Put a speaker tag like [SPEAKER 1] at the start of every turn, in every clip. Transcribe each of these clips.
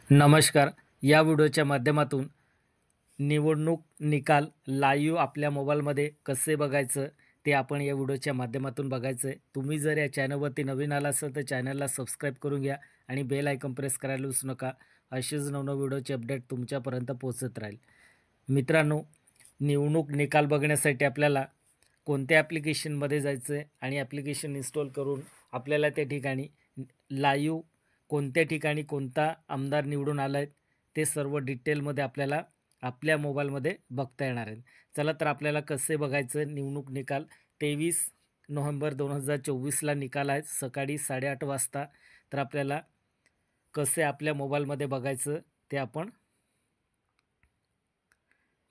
[SPEAKER 1] नमस्कार. या व्हिडिओच्या माध्यमातून निवडणूक निकाल लाईव्ह आपल्या मोबाईलमध्ये कसे बघायचं ते आपण या व्हिडिओच्या माध्यमातून बघायचं आहे. तुम्ही जर या चॅनलवरती नवीन आला असाल तर चॅनलला सबस्क्राईब करून घ्या आणि बेल आयकॉन प्रेस करायला विसरू नका. असेच नवनवीन व्हिडिओचे अपडेट तुमच्यापर्यंत पोहोचत राहील. मित्रांनो, निवडणूक निकाल बघण्यासाठी आपल्याला कोणत्या ॲप्लिकेशनमध्ये जायचं आहे आणि ॲप्लिकेशन इन्स्टॉल करून आपल्याला त्या ठिकाणी लाईव्ह कोणत्या ठिकाणी कोणता आमदार निवडून आला आहे ते सर्व डिटेलमध्ये आपल्याला आपल्या मोबाईलमध्ये बघता येणार आहे. चला तर आपल्याला कसे बघायचं निवडणूक निकाल 23 नोव्हेंबर 2024ला निकाल आहे सकाळी 8:30 वाजता. तर आपल्याला कसे आपल्या मोबाईलमध्ये बघायचं ते आपण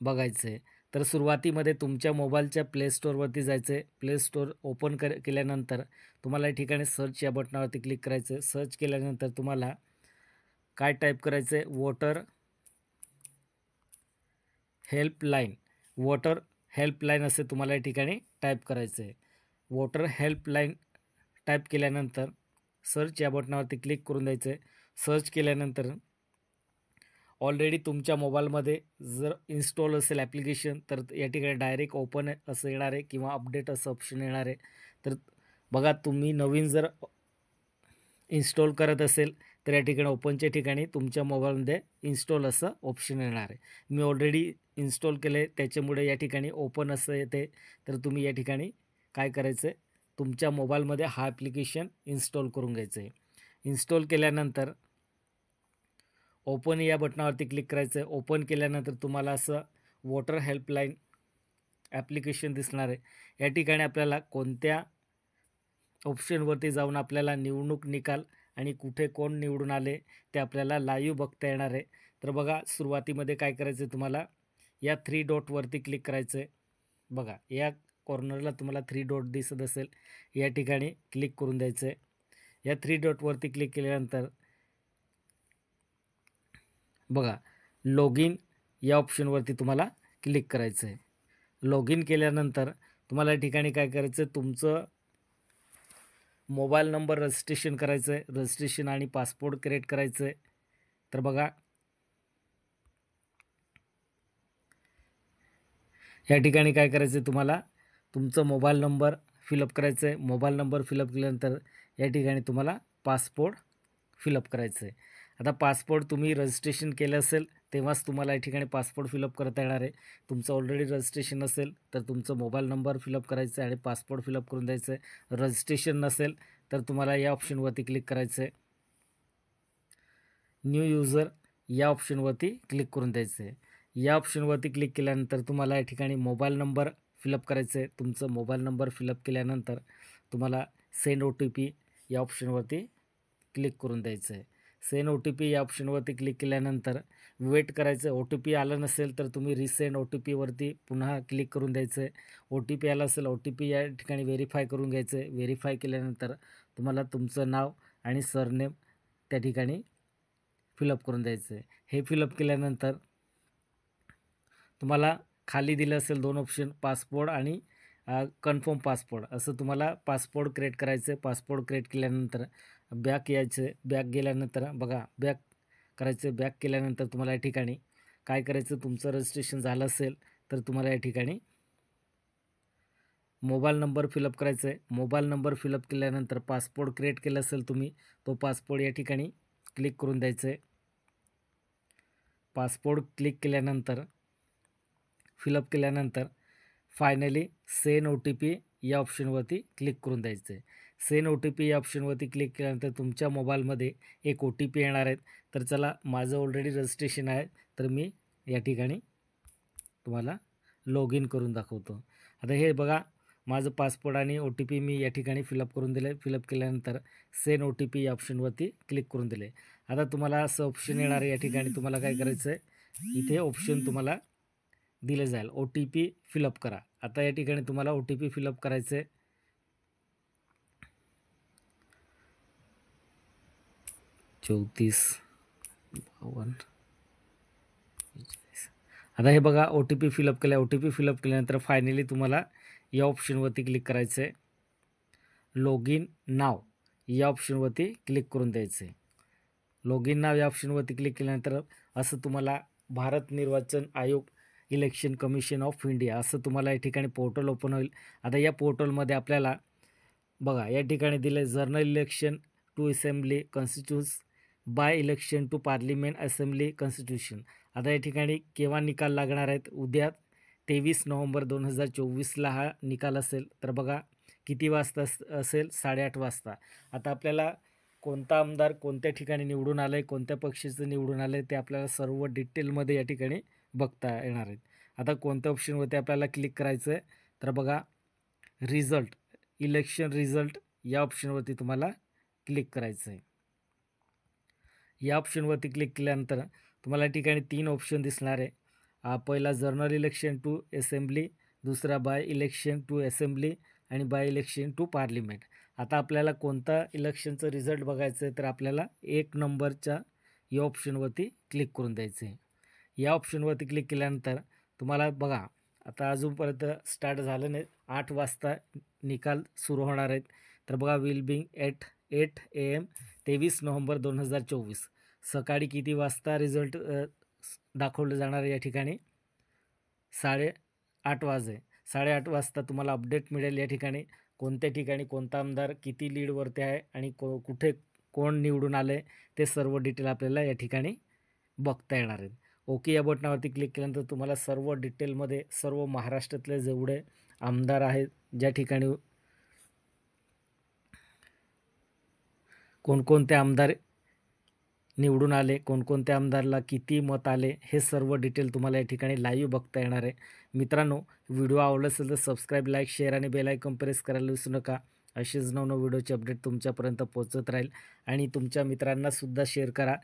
[SPEAKER 1] बघायचं आहे. तर सुरुवातीमध्ये तुमच्या मोबाईलच्या प्ले स्टोअरवरती जायचं आहे. प्ले स्टोअर ओपन केल्यानंतर तुम्हाला या ठिकाणी सर्च या बटनावरती क्लिक करायचं आहे. सर्च केल्यानंतर तुम्हाला काय टाईप करायचं आहे, वोटर हेल्पलाईन असे तुम्हाला या ठिकाणी टाईप करायचं आहे. वोटर हेल्पलाईन टाईप केल्यानंतर सर्च या बटनावरती क्लिक करून द्यायचं आहे. सर्च केल्यानंतर ऑलरेडी तुमच्या मोबाईलमध्ये जर इन्स्टॉल असेल ॲप्लिकेशन तर या ठिकाणी डायरेक्ट ओपन असं येणार आहे किंवा अपडेट असं ऑप्शन येणार आहे. तर बघा, तुम्ही नवीन जर इन्स्टॉल करत असेल तर या ठिकाणी ओपनच्या ठिकाणी तुमच्या मोबाईलमध्ये इन्स्टॉल असं ऑप्शन येणार आहे. मी ऑलरेडी इन्स्टॉल केलं आहे त्याच्यामुळे या ठिकाणी ओपन असं येते. तर तुम्ही या ठिकाणी काय करायचं आहे, तुमच्या मोबाईलमध्ये हा ॲप्लिकेशन इन्स्टॉल करून घ्यायचं आहे. इन्स्टॉल केल्यानंतर ओपन या बटनावरती क्लिक करायचं आहे. ओपन केल्यानंतर तुम्हाला असं वोटर हेल्पलाईन ॲप्लिकेशन दिसणार आहे. या ठिकाणी आपल्याला कोणत्या ऑप्शनवरती जाऊन आपल्याला निवडणूक निकाल आणि कुठे कोण निवडून आले ते आपल्याला लाईव्ह बघता येणार आहे. तर बघा, सुरुवातीमध्ये काय करायचं आहे, तुम्हाला या 3 डॉटवरती क्लिक करायचं आहे. बघा, या कॉर्नरला तुम्हाला 3 डॉट दिसत असेल, या ठिकाणी क्लिक करून द्यायचं आहे. या 3 डॉटवरती क्लिक केल्यानंतर बघा, लॉग इन या ऑप्शनवरती तुम्हाला क्लिक करायचं आहे. लॉग इन केल्यानंतर तुम्हाला या ठिकाणी काय करायचं आहे, तुमचं मोबाईल नंबर रजिस्ट्रेशन करायचं आहे. रजिस्ट्रेशन आणि पासपोर्ट क्रिएट करायचं आहे. तर बघा, या ठिकाणी काय करायचं आहे, तुम्हाला तुमचं मोबाईल नंबर फिलअप करायचं आहे. मोबाईल नंबर फिलअप केल्यानंतर या ठिकाणी तुम्हाला पासपोर्ट फिलअप करायचं आहे. आता पासपोर्ट तुम्ही रजिस्ट्रेशन केलं असेल तेव्हाच तुम्हाला या ठिकाणी पासपोर्ट फिलअप करता येणार आहे. तुमचं ऑलरेडी रजिस्ट्रेशन असेल तर तुमचं मोबाईल नंबर फिलअप करायचं आहे आणि पासपोर्ट फिलअप करून द्यायचं आहे. रजिस्ट्रेशन नसेल तर तुम्हाला या ऑप्शनवरती क्लिक करायचं आहे. न्यू युजर या ऑप्शनवरती क्लिक करून द्यायचं आहे. या ऑप्शनवरती क्लिक केल्यानंतर तुम्हाला या ठिकाणी मोबाईल नंबर फिलअप करायचं आहे. तुमचं मोबाईल नंबर फिलअप केल्यानंतर तुम्हाला सेंड OTP या ऑप्शनवरती क्लिक करून द्यायचं आहे. सेंड OTP या ऑप्शनवरती क्लिक केल्यानंतर वेट करायचं. OTP आलं नसेल तर तुम्ही रिसेंड OTPवरती पुन्हा क्लिक करून द्यायचं आहे. OTP आला असेल, OTP या ठिकाणी व्हेरीफाय करून घ्यायचं आहे. व्हेरीफाय केल्यानंतर तुम्हाला तुमचं नाव आणि सरनेम त्या ठिकाणी फिलअप करून द्यायचं आहे. हे फिलअप केल्यानंतर तुम्हाला खाली दिलं असेल 2 ऑप्शन, पासपोर्ट आणि कन्फर्म पासपोर्ट, असं तुम्हाला पासपोर्ट क्रिएट करायचं आहे. पासपोर्ट क्रिएट केल्यानंतर बॅक यायचं आहे. बॅक गेल्यानंतर बघा, बॅक करायचं. बॅक केल्यानंतर तुम्हाला या ठिकाणी काय करायचं, तुमचं रजिस्ट्रेशन झालं असेल तर तुम्हाला या ठिकाणी मोबाईल नंबर फिलअप करायचं आहे. मोबाईल नंबर फिलअप केल्यानंतर पासपोर्ट क्रिएट केलं असेल तुम्ही, तो पासपोर्ट या ठिकाणी क्लिक करून द्यायचं आहे. पासपोर्ट क्लिक केल्यानंतर फिलअप केल्यानंतर फायनली सेंड OTP या ऑप्शनवरती क्लिक करून द्यायचं आहे. सेंड OTP या ऑप्शनवरती क्लिक केल्यानंतर तुमच्या मोबाईलमध्ये एक OTP येणार आहेत. तर चला, माझं ऑलरेडी रजिस्ट्रेशन आहे तर मी या ठिकाणी तुम्हाला लॉग इन करून दाखवतो. आता हे बघा, माझं पासपोर्ट आणि OTP मी या ठिकाणी फिलअप करून दिलं आहे. फिलअप केल्यानंतर सेंड OTP या ऑप्शनवरती क्लिक करून दिले. आता तुम्हाला असं ऑप्शन येणार आहे. या ठिकाणी तुम्हाला काय करायचं आहे, इथे ऑप्शन तुम्हाला दिलं जाईल, OTP फिलअप करा. आता या ठिकाणी तुम्हाला OTP फिलअप करायचं आहे. 3452. आता हे बघा, OTP फिलअप केला. OTP फिलअप केल्यानंतर फायनली तुम्हाला या ऑप्शनवरती क्लिक करायचं आहे. लॉग इन नाव या ऑप्शनवरती क्लिक करून द्यायचं आहे. लॉग इन नाव या ऑप्शनवरती क्लिक केल्यानंतर असं तुम्हाला भारत निर्वाचन आयोग इलेक्शन कमिशन ऑफ इंडिया असं तुम्हाला या ठिकाणी पोर्टल ओपन होईल. आता या पोर्टलमध्ये आपल्याला बघा या ठिकाणी दिलं आहे general election to assembly constituencies by election to parliament assembly constitution. आता या ठिकाणी केव्हा निकाल लागणार आहेत? उद्या 23 नोव्हेंबर 2024ला हा निकाल असेल. तर बघा किती वाजता असेल? 8:30 वाजता. आता आपल्याला कोणता आमदार कोणत्या ठिकाणी निवडून आलं आहे, कोणत्या पक्षाचं निवडून आलं आहे ते आपल्याला सर्व डिटेलमध्ये या ठिकाणी बघता येणार आहेत. आता कोणत्या ऑप्शनवरती आपल्याला क्लिक करायचं आहे? तर बघा रिझल्ट, इलेक्शन रिझल्ट या ऑप्शनवरती तुम्हाला क्लिक करायचं आहे. या ऑप्शनवरती क्लिक केल्यानंतर तुम्हाला या ठिकाणी 3 ऑप्शन दिसणार आहे. पहिला जनरल इलेक्शन टू असेंब्ली, दुसरा बाय इलेक्शन टू असेंब्ली आणि बाय इलेक्शन टू पार्लिमेंट. आता आपल्याला कोणता इलेक्शनचं रिझल्ट बघायचं आहे? तर आपल्याला 1 नंबरच्या या ऑप्शनवरती क्लिक करून द्यायचं आहे. या ऑप्शनवरती क्लिक केल्यानंतर तुम्हाला बघा आता अजूनपर्यंत स्टार्ट झालं नाही. 8 वाजता निकाल सुरू होणार आहेत. तर बघा will being at 8 AM 23 November 2024 सकाळी किती वाजता रिझल्ट दाखवलं जाणार आहे? या ठिकाणी 8:30 वाजे 8:30 वाजता तुम्हाला अपडेट मिळेल. या ठिकाणी कोणत्या ठिकाणी कोणता आमदार किती लीडवरती आहे आणि कुठे कोण निवडून आलं आहे ते सर्व डिटेल आपल्याला या ठिकाणी बघता येणार आहेत. ओके या बटनावरती क्लिक केल्यानंतर तुम्हाला सर्व डिटेलमध्ये सर्व महाराष्ट्रातले जेवढे आमदार आहेत, ज्या ठिकाणी कोणकोणते आमदार निवडून आले, कोणकोणत्या आमदारला किती मत आले, हे सर्व डिटेल तुम्हाला या ठिकाणी लाईव्ह बघता येणार आहे. मित्रांनो, व्हिडिओ आवडला असेल तर सबस्क्राईब, लाईक, शेअर आणि बेल आयकॉन प्रेस करायला विसरू नका. असेच नवनवीन व्हिडिओचे अपडेट तुमच्यापर्यंत पोहोचत राहील आणि तुमच्या मित्रांनासुद्धा शेअर करा.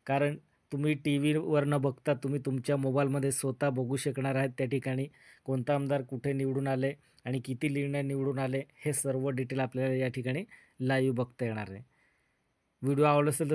[SPEAKER 1] कारण तुम्ही टी व्हीवर न बघता तुम्ही तुमच्या मोबाईलमध्ये स्वतः बघू शकणार आहेत. त्या ठिकाणी कोणता आमदार कुठे निवडून आले आणि किती लीडने निवडून आले हे सर्व डिटेल आपल्याला या ठिकाणी लाईव्ह बघता येणार आहे. व्हिडिओ आवडला असेल तर